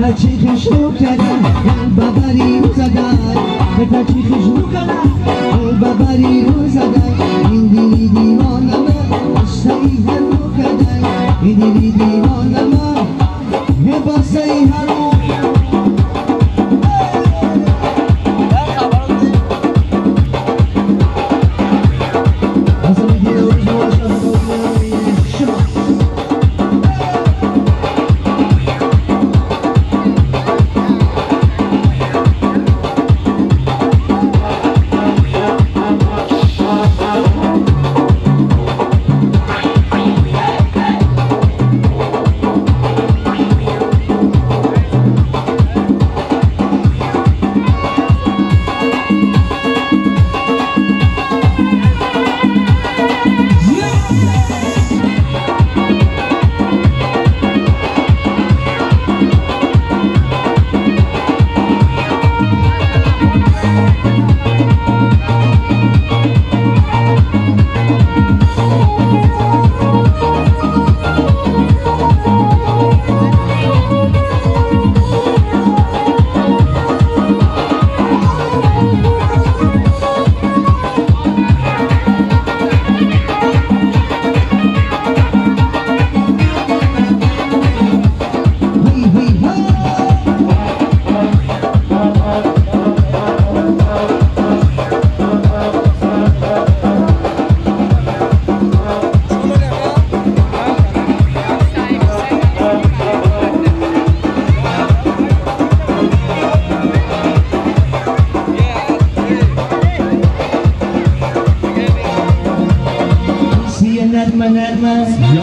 هرچی خشنو کردن ببری رو زدن هرچی خشنو کردن ببری رو زدن این دیلی دیوانمه اشتایی هرو کردن این دیلی دیوانمه باسه هرو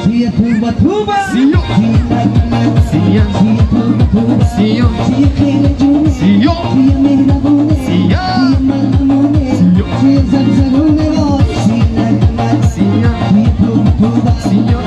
Sia tuba tuba, sia sia tuba tuba, sia khela june, sia mehna bune, sia malmune, sia zalzalune, sia tuba tuba, sia